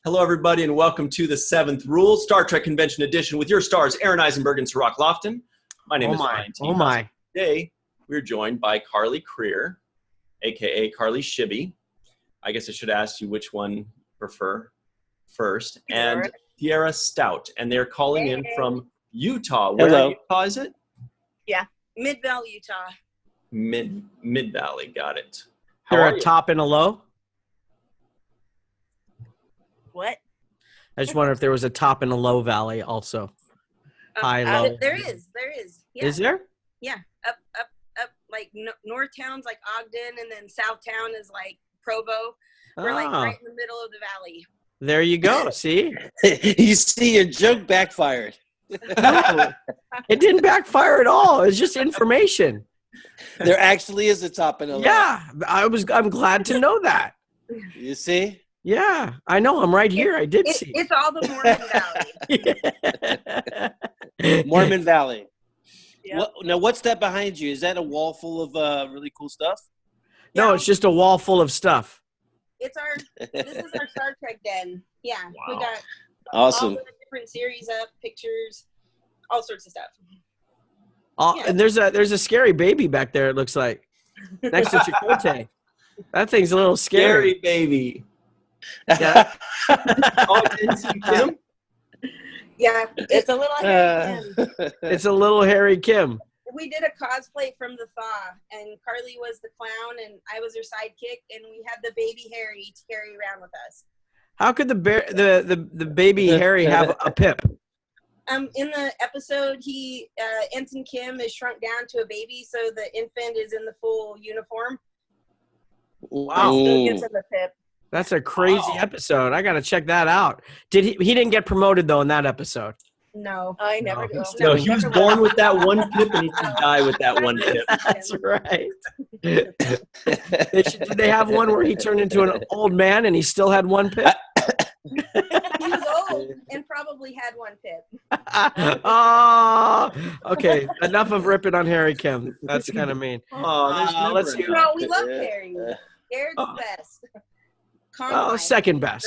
Hello, everybody, and welcome to the Seventh Rule, Star Trek Convention Edition with your stars, Aaron Eisenberg and Sirach Lofton. My name is Ryan T. Oh, my. Today, we're joined by Carly Creer, a.k.a. Carly Shibby. I guess I should ask you which one you prefer first. And Sierra Stout, and they're calling in from Utah. Where in Utah is it? Yeah, Mid-Valley, Utah. Mid-Valley, got it. There a top and a low? What? I just wonder if there was a top and a low valley also. High, low. There is. Yeah. Is there? Yeah, up. Like North Town's like Ogden, and then South Town is like Provo. We're like right in the middle of the valley. There you go. See? You see, your joke backfired. No, it didn't backfire at all. It's just information. There actually is a top and a low. Yeah, I'm glad to know that. You see? Yeah, I know. I'm right here. I did see. It's all the Mormon Valley. Mormon Valley. Yep. Now, what's that behind you? Is that a wall full of really cool stuff? No, Yeah. it's just a wall full of stuff. This is our Star Trek den. Yeah, Wow. we got Awesome. all the different series up, pictures, all sorts of stuff. Yeah. And there's a scary baby back there. It looks like next to Chakotay. That thing's a little Scary scary. baby. Yeah. Oh, didn't see Kim? Yeah, it's a little hairy Kim. It's a little Harry Kim. We did a cosplay from the Thaw, and Carly was the clown, and I was her sidekick, and we had the baby Harry to carry around with us. How could the baby Harry have a pip? In the episode, Ensign Kim is shrunk down to a baby, so the infant is in the full uniform. Wow. So he gets in the pip. That's a crazy episode. I got to check that out. He didn't get promoted though in that episode. No, I never do. No, he was born with that one pip, and he can die with that one pip. That's right. Did they have one where he turned into an old man and he still had one pip? He was old and probably had one pip. Oh, okay. Enough of ripping on Harry Kim. That's kind of mean. Oh, Let's hear. No, we love Harry. Harry's the best. Oh, second best.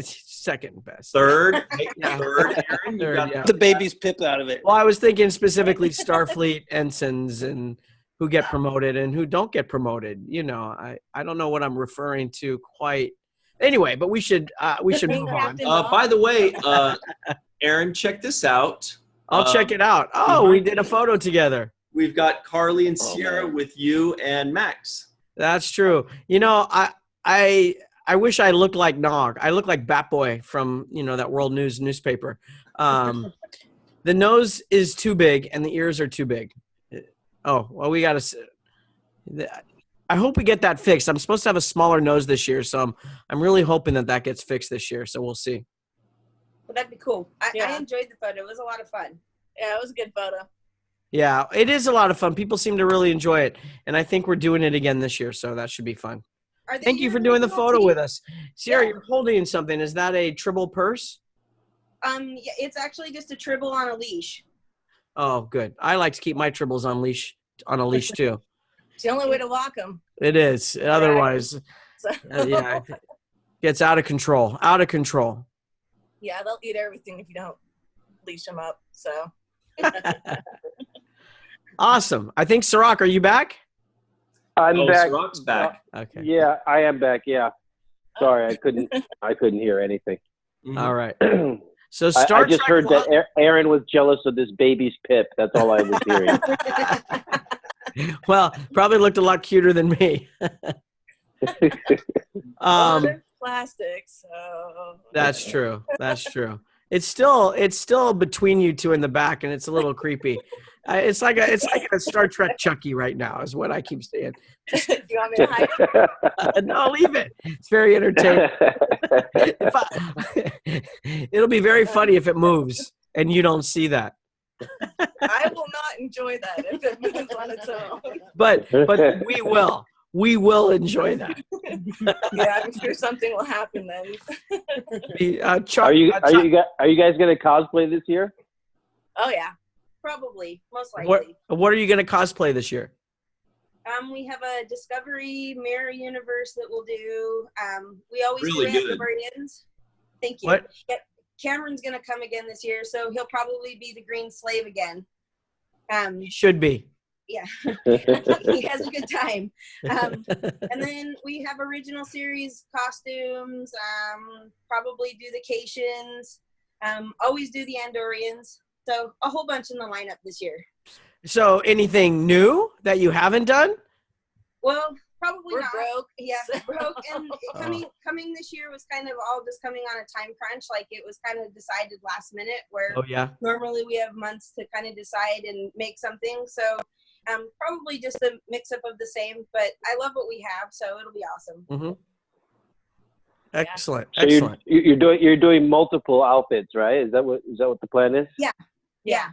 Second best. Third, Yeah. Aaron. You Third, got yeah. The baby's pip out of it. Well, I was thinking specifically Starfleet ensigns and who get promoted and who don't get promoted. You know, I don't know what I'm referring to quite. Anyway, but we should move on. By the way, Aaron, check this out. I'll check it out. Oh, we did a photo together. We've got Carly and Sierra with you and Max. That's true. You know, I wish I looked like Nog. I look like Bat Boy from, that World News newspaper. The nose is too big and the ears are too big. Oh, well, we got to. I hope we get that fixed. I'm supposed to have a smaller nose this year, so I'm really hoping that gets fixed this year. So we'll see. Well, that'd be cool. I enjoyed the photo. It was a lot of fun. Yeah, it was a good photo. Yeah, it is a lot of fun. People seem to really enjoy it, and I think we're doing it again this year, so that should be fun. Thank you for doing the photo with us. Sierra, you're holding something. Is that a Tribble purse? Yeah, it's actually just a Tribble on a leash. Oh, good. I like to keep my Tribbles on a leash too. It's the only way to walk them. It is. Otherwise, Yeah, it gets out of control. Out of control. yeah, they'll eat everything if you don't leash them up. So. Awesome. I think Sirach, are you back? I'm back. Sirach's back. Okay. Yeah, I am back. Yeah. Sorry, I couldn't hear anything. All right. So I just heard that Aaron was jealous of this baby's pip. That's all I was hearing. Well, probably looked a lot cuter than me. Plastic, so. That's true. That's true. It's still between you two in the back, and it's a little creepy. It's like a Star Trek Chucky right now, is what I keep saying. Do you want me to hide it? No, leave it. It's very entertaining. It'll be very funny if it moves and you don't see that. I will not enjoy that if it moves on its own. But we will. We will enjoy that. Yeah, I'm sure something will happen then. Are you guys going to cosplay this year? Oh yeah, probably, most likely. What are you going to cosplay this year? We have a Discovery Mirror Universe that we'll do. We always Really do good. Antiquarians. Thank you. What? Yeah, Cameron's gonna come again this year, so he'll probably be the green slave again. He should be. Yeah, he has a good time. And then we have original series costumes. Probably do the Cations. Always do the Andorians. So a whole bunch in the lineup this year. So anything new that you haven't done? Well, probably We're not. broke. Yeah, broke. And coming this year was kind of all just coming on a time crunch. Like it was kind of decided last minute, where Oh yeah. normally we have months to kind of decide and make something. So probably just a mix up of the same. But I love what we have, so it'll be awesome. Mm-hmm. Excellent. So Excellent. you're doing multiple outfits, right? Is that what the plan is? Yeah.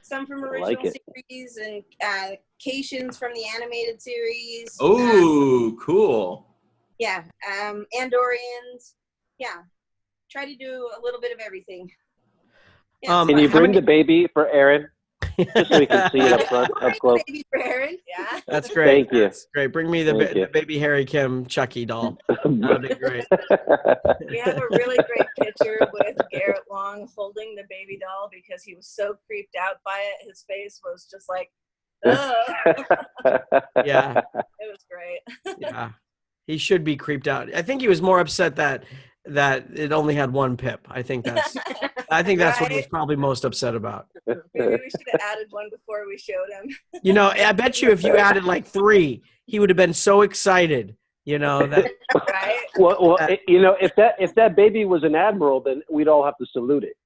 Some from I original like it. series and Cations from the animated series. Oh, cool. Yeah. Andorians. Yeah. Try to do a little bit of everything. Yeah, Can you how bring many- the baby for Aaron? Just so we can see it up front, up close. Baby for Aaron. Yeah. That's great. Thank you. That's great. Bring me the, Thank you. the baby Harry Kim Chucky doll. That'd be great. We have a really great picture with Garrett Long holding the baby doll because he was so creeped out by it. His face was just like, ugh. Yeah. It was great. Yeah. He should be creeped out. I think he was more upset that it only had one pip. I think that's what he was Right? probably most upset about. Maybe we should have added one before we showed him. You know, I bet you if you added like 3, he would have been so excited, you know, that Right? well, you know, if that baby was an admiral, then we'd all have to salute it.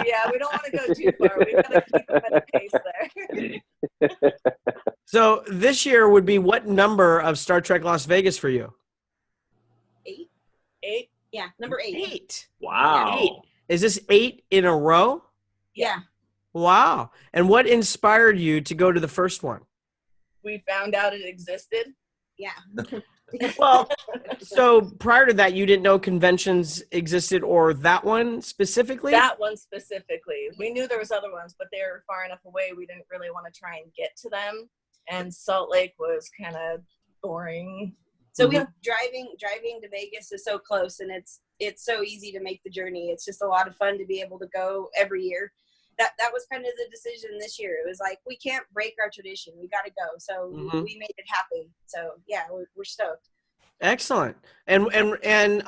Yeah, we don't want to go too far. We've got to keep him at a pace there. So this year would be what number of Star Trek Las Vegas for you? 8? Yeah, number 8. 8. Wow. 8. Is this 8 in a row? Yeah. Wow. And what inspired you to go to the first one? We found out it existed. Yeah. Well, so prior to that, you didn't know conventions existed, or that one specifically? That one specifically. We knew there was other ones, but they were far enough away. We didn't really want to try and get to them. And Salt Lake was kind of boring. So we driving to Vegas is so close, and it's so easy to make the journey. It's just a lot of fun to be able to go every year. That was kind of the decision this year. It was like, we can't break our tradition. We got to go. So we made it happen. So yeah, we're stoked. Excellent. And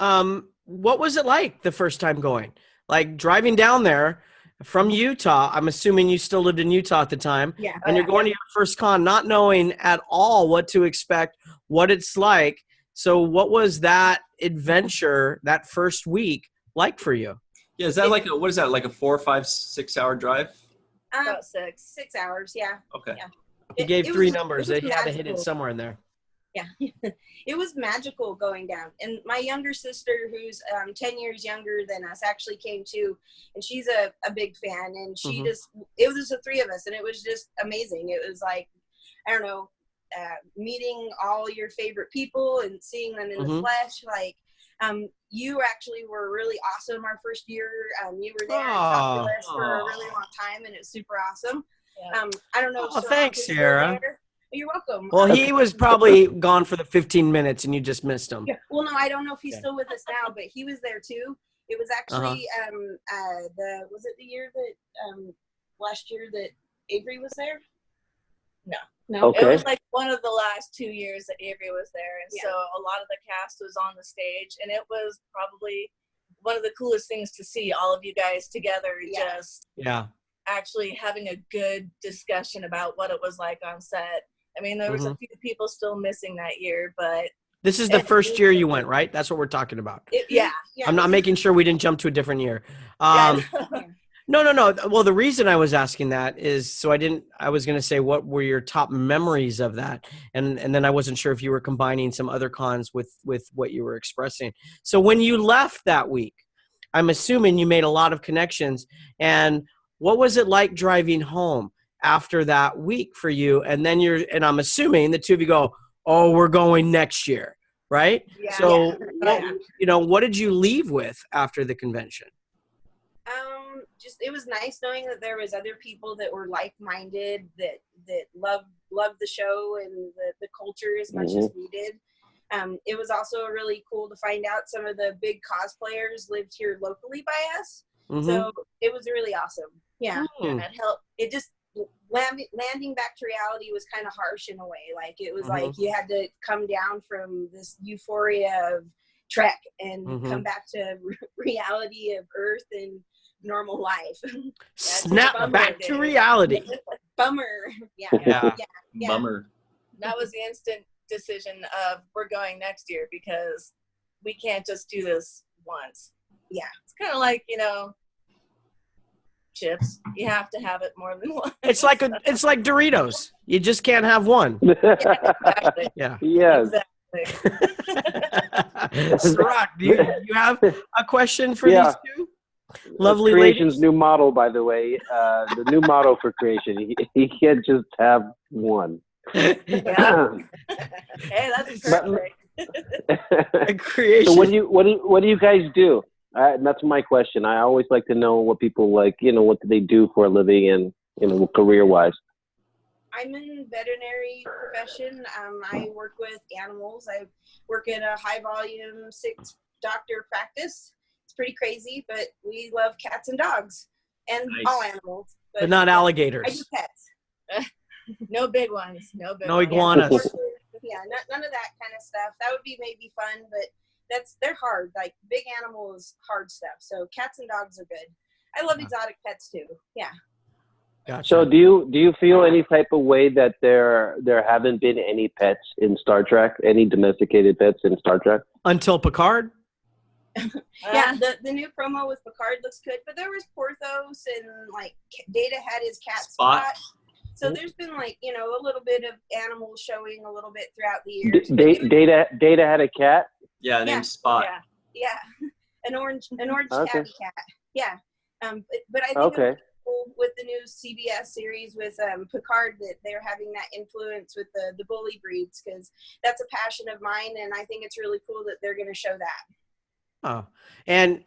what was it like the first time going? Like driving down there from Utah. I'm assuming you still lived in Utah at the time. Yeah. And you're going to your first con, not knowing at all what to expect, what it's like. So what was that adventure, that first week, like for you? Yeah, is that like what is that, like a 4, 5, 6 hour drive? About 6. 6 hours. Yeah. Okay. Yeah. He gave It 3 was- numbers. it They was had to hit it magical. somewhere in there. Yeah. It was magical going down. And my younger sister, who's 10 years younger than us, actually came too. And she's a big fan. And she it was just the 3 of us. And it was just amazing. It was like, I don't know, meeting all your favorite people and seeing them in the flesh. Like, you actually were really awesome our first year. You were there and talked to us for a really long time. And it's super awesome. Yeah. I don't know. If Oh, Sarah thanks, is still Sarah. there. You're welcome. Well, he was probably gone for the 15 minutes and you just missed him. Yeah. Well, no, I don't know if he's still with us now, but he was there too. It was actually was it the year that last year that Avery was there? No. Okay. It was like one of the last 2 years that Avery was there. And Yeah. so a lot of the cast was on the stage. And it was probably one of the coolest things to see all of you guys together, Yeah. just Yeah. actually having a good discussion about what it was like on set. I mean, there was a few people still missing that year, but This is the first year you went, right? That's what we're talking about. yeah. I'm not making sure we didn't jump to a different year. Yeah. No. Well, the reason I was asking that is I was going to say, what were your top memories of that? And then I wasn't sure if you were combining some other cons with what you were expressing. So when you left that week, I'm assuming you made a lot of connections. And what was it like driving home after that week for you? And then I'm assuming the two of you go, oh, we're going next year, right? Yeah. So Yeah. what did you leave with after the convention? Just it was nice knowing that there was other people that were like-minded, that loved the show and the culture as much as we did. It was also really cool to find out some of the big cosplayers lived here locally by us. So it was really awesome. Yeah, and it helped. It just landing back to reality was kind of harsh in a way. Like it was like you had to come down from this euphoria of Trek and come back to reality of Earth and normal life. Snap back to reality. Bummer. Yeah. Bummer. That was the instant decision of we're going next year because we can't just do this once. Yeah. It's kind of like, you know, chips. You have to have it more than once. It's like Doritos. You just can't have one. Exactly. Yeah. Yes. Exactly. Sirach, do you have a question for these two lovely Creation's ladies? new model, by the way. The new motto for Creation. He can't just have one. Yeah. Hey, that's perfect. Creation. So what do you guys do? That's my question. I always like to know what people like. You know, what do they do for a living and, you know, career-wise. I'm in veterinary profession. I work with animals. I work in a high volume 6-doctor practice. It's pretty crazy, but we love cats and dogs and all animals. But not I do alligators. pets. No big ones. No iguanas. Yeah, none of that kind of stuff. That would be maybe fun, but they're hard. Like big animals, hard stuff. So cats and dogs are good. I love exotic pets too. Yeah. Gotcha. So do you feel any type of way that there haven't been any pets in Star Trek, any domesticated pets in Star Trek? Until Picard? Yeah, the new promo with Picard looks good, but there was Porthos and like Data had his cat Spot. So there's been like, you know, a little bit of animals showing a little bit throughout the years. Data had a cat? Yeah, named Spot. Yeah. An orange Okay. tabby cat. Yeah. But I think it was cool with the new CBS series with Picard that they're having that influence with the bully breeds, because that's a passion of mine, and I think it's really cool that they're going to show that. Oh, and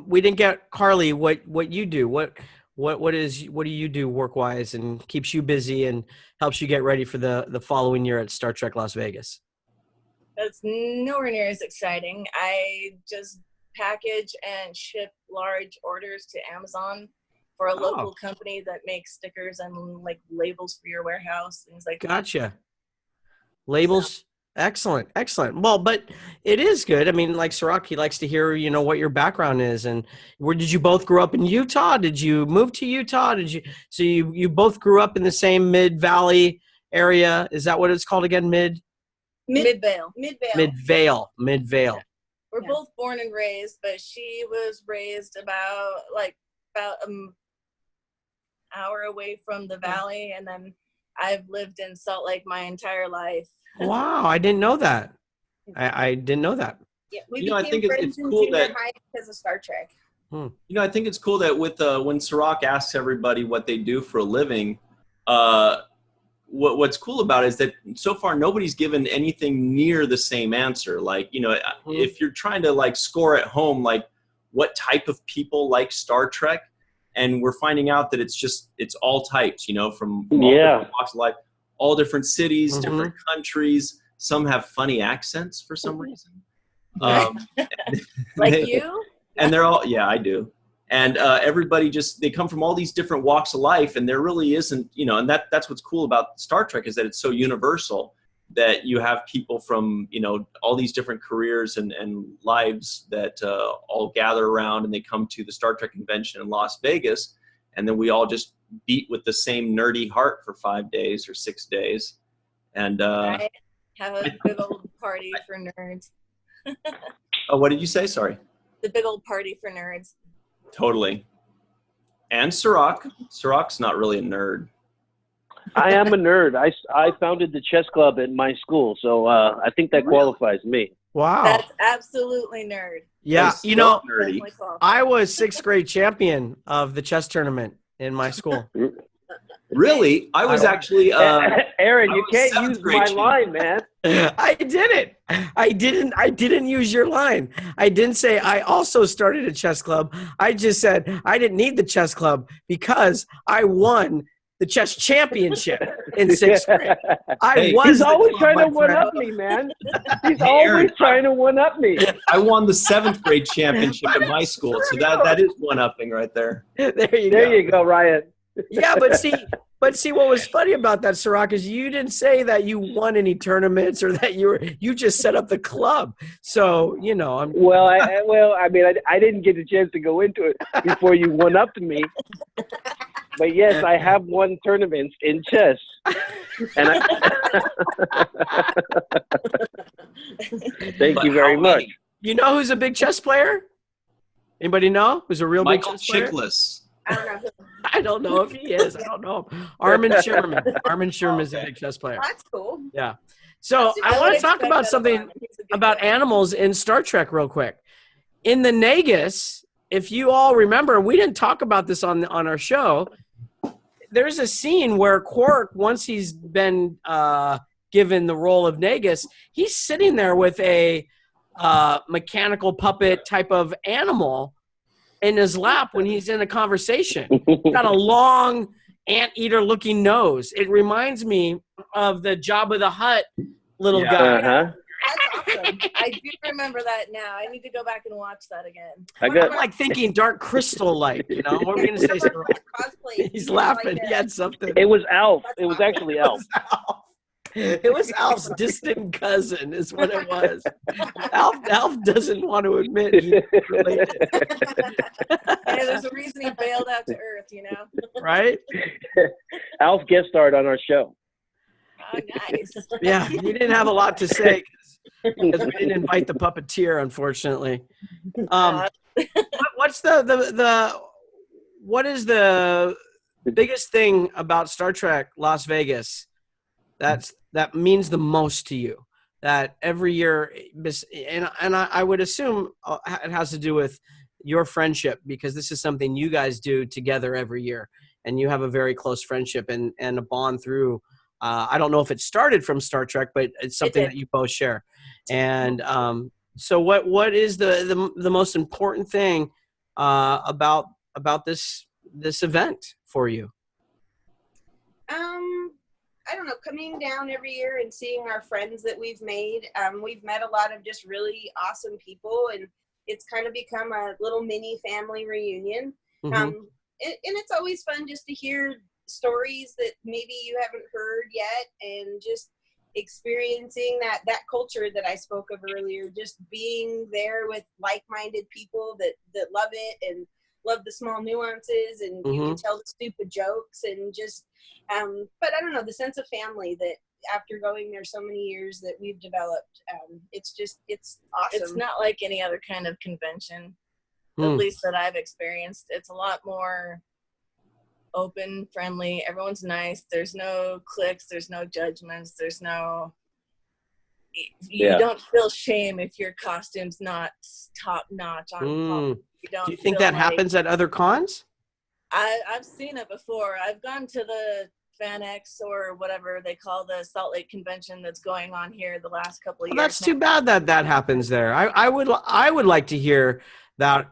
we didn't get Carly. What you do? What do you do work wise and keeps you busy and helps you get ready for the following year at Star Trek Las Vegas? That's nowhere near as exciting. I just package and ship large orders to Amazon for a local company that makes stickers and like labels for your warehouse, things like that. Gotcha. Labels. So. Excellent. Well, but it is good. I mean, like Sirach, he likes to hear, you know, what your background is. And where did you both grow up in Utah? Did you move to Utah? So you both grew up in the same Mid-Valley area? Is that what it's called again? Mid-Vale. Mid-Vale. Yeah. We're both born and raised, but she was raised about an hour away from the valley, and then I've lived in Salt Lake my entire life. Wow, I didn't know that. I didn't know that. Yeah, we became friends in junior high because of Star Trek. You know, I think it's cool that with when Sirach asks everybody what they do for a living, what's cool about it is that so far nobody's given anything near the same answer. Like, you know, if you're trying to like score at home, like what type of people like Star Trek, and we're finding out that it's all types, you know, from all different walks of life, all different cities, different countries. Some have funny accents for some reason. Like you? And they're all, yeah, I do. And everybody they come from all these different walks of life, and there really isn't, you know, and that's what's cool about Star Trek is that it's so universal that you have people from, you know, all these different careers and lives that all gather around, and they come to the Star Trek convention in Las Vegas, and then we all just beat with the same nerdy heart for 5 days or 6 days. And right. Have a big old party for nerds. Oh, what did you say? Sorry. The big old party for nerds. Totally. And Sirach. Sirach's not really a nerd. I am a nerd. I founded the chess club at my school, so I think that qualifies me. Wow. That's absolutely nerd. Yeah, you know, nerdy. I was 6th grade champion of the chess tournament in my school. Really? I was actually Aaron, you can't use my line, man. I didn't. I didn't use your line. I didn't say I also started a chess club. I just said I didn't need the chess club because I won the chess championship in 6th grade. I was. He's the always club, trying my to one friend. up me, man. He's Hey, always Aaron, trying to one up me. I won the 7th grade championship in my school, so that is one upping right there. There you There go. you go, Ryan. Yeah, but see, what was funny about that, Sirach, is you didn't say that you won any tournaments or that you just set up the club. So I'm. Well, I mean, I didn't get a chance to go into it before you one upped me. But yes, I have won tournaments in chess. And thank you very much. You know who's a big chess player? Anybody know who's a real Michael big chess player? Chiklis. I don't know. I don't know if he is. I don't know. Armin Sherman. Armin Sherman is a big chess player. That's cool. Yeah. So I want to talk about something about animals in Star Trek real quick. In the Nagus, if you all remember, we didn't talk about this on our show. There's a scene where Quark, once he's been given the role of Nagus, he's sitting there with a mechanical puppet type of animal in his lap when he's in a conversation. Got a long anteater looking nose. It reminds me of the Jabba the Hutt little guy. Uh-huh. That's awesome. I do remember that now. I need to go back and watch that again. I'm like thinking Dark Crystal like, what are we going to say? Cosplay. He's laughing. He had something. It was Alf. It was actually Alf. It was Alf's distant cousin is what it was. Alf doesn't want to admit he's related. Hey, there's a reason he bailed out to Earth, Right? Alf guest starred on our show. Oh, nice. Yeah, he didn't have a lot to say because we didn't invite the puppeteer, unfortunately. What's what is the biggest thing about Star Trek Las Vegas that means the most to you? That every year, and I would assume it has to do with your friendship, because this is something you guys do together every year, and you have a very close friendship and a bond through. I don't know if it started from Star Trek, but it's something that you both share. And so, what is the most important thing about this event for you? I don't know, coming down every year and seeing our friends that we've made. We've met a lot of just really awesome people, and it's kind of become a little mini family reunion. Mm-hmm. And it's always fun just to hear stories that maybe you haven't heard yet, and just experiencing that culture that I spoke of earlier, just being there with like-minded people that love it and love the small nuances, and you can tell the stupid jokes, and just but I don't know, the sense of family that after going there so many years that we've developed, it's awesome. It's not like any other kind of convention, at least that I've experienced. It's a lot more open, friendly. Everyone's nice. There's no cliques. There's no judgments. There's no. You don't feel shame if your costume's not top notch on. Do you think that happens at other cons? I've seen it before. I've gone to the FanX or whatever they call the Salt Lake convention that's going on here the last couple of years. That's too bad that happens there. I would like to hear that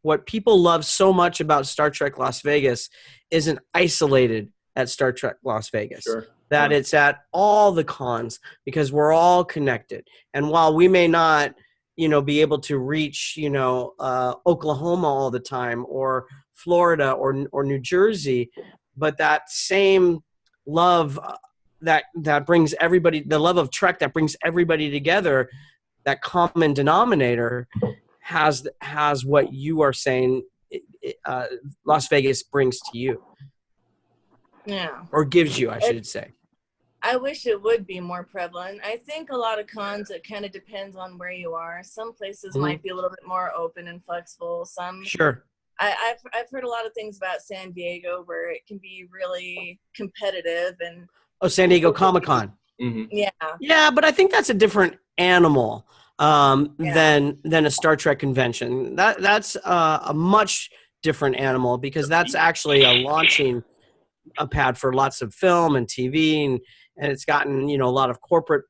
what people love so much about Star Trek Las Vegas isn't isolated at Star Trek Las Vegas. Sure. That it's at all the cons, because we're all connected. And while we may not, be able to reach, Oklahoma all the time, or Florida or New Jersey, but that same love that brings everybody, the love of Trek that brings everybody together, that common denominator has what you are saying Las Vegas brings to you. Yeah. Or gives you, I should say. I wish it would be more prevalent. I think a lot of cons, it kind of depends on where you are. Some places might be a little bit more open and flexible. Some, sure. I've heard a lot of things about San Diego where it can be really competitive and. Oh, San Diego Comic-Con. Mm-hmm. Yeah. Yeah, but I think that's a different animal than a Star Trek convention. That's a much different animal, because that's actually a launching pad for lots of film and TV, and it's gotten a lot of corporate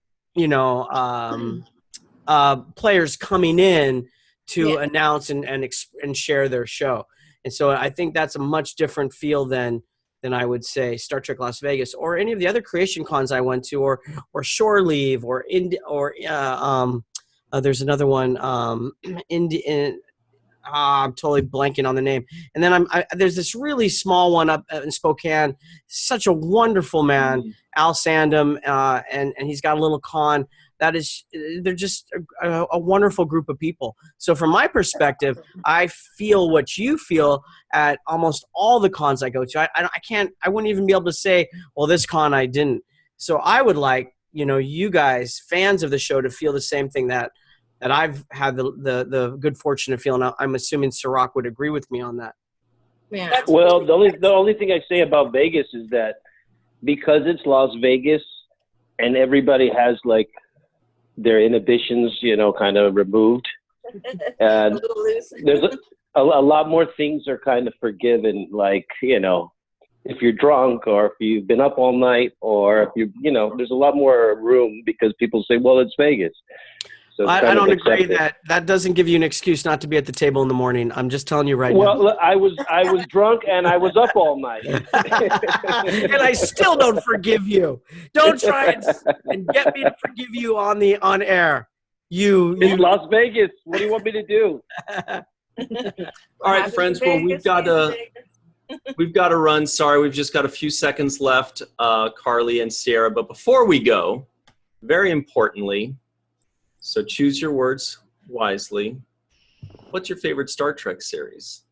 players coming in to announce and share their show. And so I think that's a much different feel than than I would say Star Trek Las Vegas or any of the other creation cons I went to, or Shore Leave, or there's another one, I'm totally blanking on the name. And then there's this really small one up in Spokane. Such a wonderful man, Al Sandom, and he's got a little con. They're just a wonderful group of people. So from my perspective, I feel what you feel at almost all the cons I go to. I wouldn't even be able to say, well, this con I didn't. So I would like, you guys, fans of the show, to feel the same thing that I've had the good fortune of feeling. I'm assuming Ciroc would agree with me on that. Yeah. Well, the only thing I say about Vegas is that because it's Las Vegas and everybody has like their inhibitions, kind of removed, and there's a lot more things are kind of forgiven. Like, if you're drunk or if you've been up all night or if there's a lot more room because people say, well, it's Vegas. So I don't agree that doesn't give you an excuse not to be at the table in the morning. I'm just telling you right now. Well, look, I was drunk and I was up all night. And I still don't forgive you. Don't try and get me to forgive you on air. It's Las Vegas. What do you want me to do? All right, friends. Well, we've got to run. Sorry, we've just got a few seconds left, Carly and Sierra. But before we go, very importantly, so choose your words wisely. What's your favorite Star Trek series?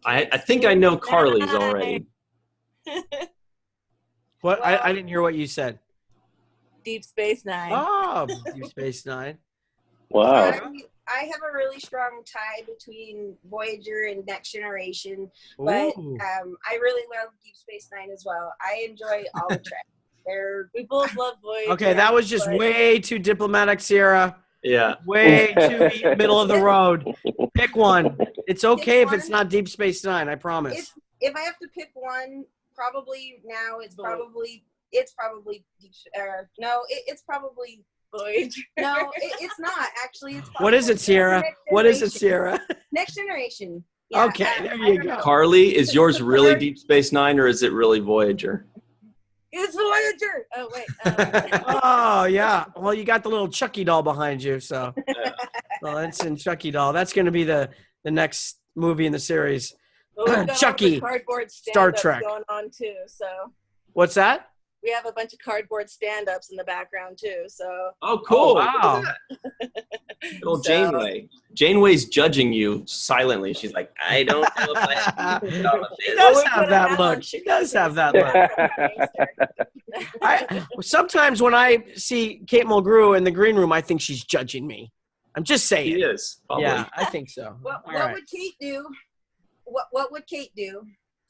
I think I know Carly's already. What? I didn't hear what you said. Deep Space Nine. Oh, Deep Space Nine. Wow. I have a really strong tie between Voyager and Next Generation, but I really love Deep Space Nine as well. I enjoy all the tracks. We both love Voyager. Okay, that was just way too diplomatic, Sierra. Yeah. Way too middle of the road. Pick one. It's okay if it's not Deep Space Nine, I promise. If I have to pick one, probably now it's probably Voyager. No, it's not actually. It's what is it, Sierra? What is it, Sierra? Next Generation. Yeah, okay, there you go. Carly, is yours really Deep Space Nine or is it really Voyager? It's Voyager. Oh wait. Oh yeah. Well, you got the little Chucky doll behind you, so. Well, that's in Chucky doll. That's going to be the next movie in the series. Well, Chucky. Cardboard Star Trek going on too. So. What's that? We have a bunch of cardboard stand-ups in the background too. So. Oh, cool! Oh, wow. Little Janeway. Janeway's judging you silently. She's like, I don't know if I have to do She does have that look. She does have that look. Sometimes when I see Kate Mulgrew in the green room, I think she's judging me. I'm just saying. She is. Probably. Yeah, I think so. What would Kate do? What would Kate do?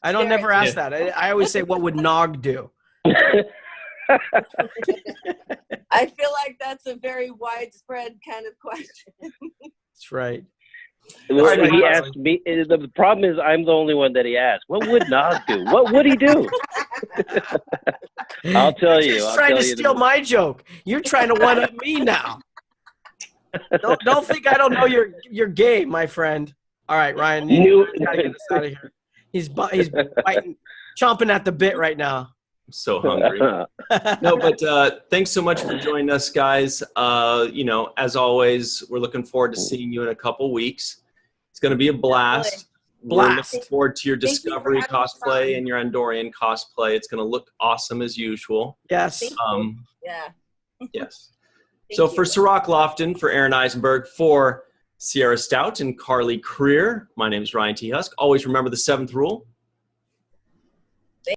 I don't never ask that. I always say, what would Nog do? I feel like that's a very widespread kind of question. That's right. Well, he asked me. The problem is I'm the only one that he asked. What would Nog do? What would he do? I'll tell you. He's trying to steal my joke. You're trying to one-up me now. Don't think I don't know your game, my friend. All right, Ryan, you gotta get us out of here. He's biting, chomping at the bit right now. I'm so hungry. No, but thanks so much for joining us, guys. As always, we're looking forward to seeing you in a couple weeks. It's going to be a blast. We're looking forward to your Discovery cosplay and your Andorian cosplay. It's going to look awesome as usual. Yes. Yeah. Yes. So for Ciroc Lofton, for Aaron Eisenberg, for Sierra Stout and Carly Creer, my name is Ryan T. Husk. Always remember the 7th rule.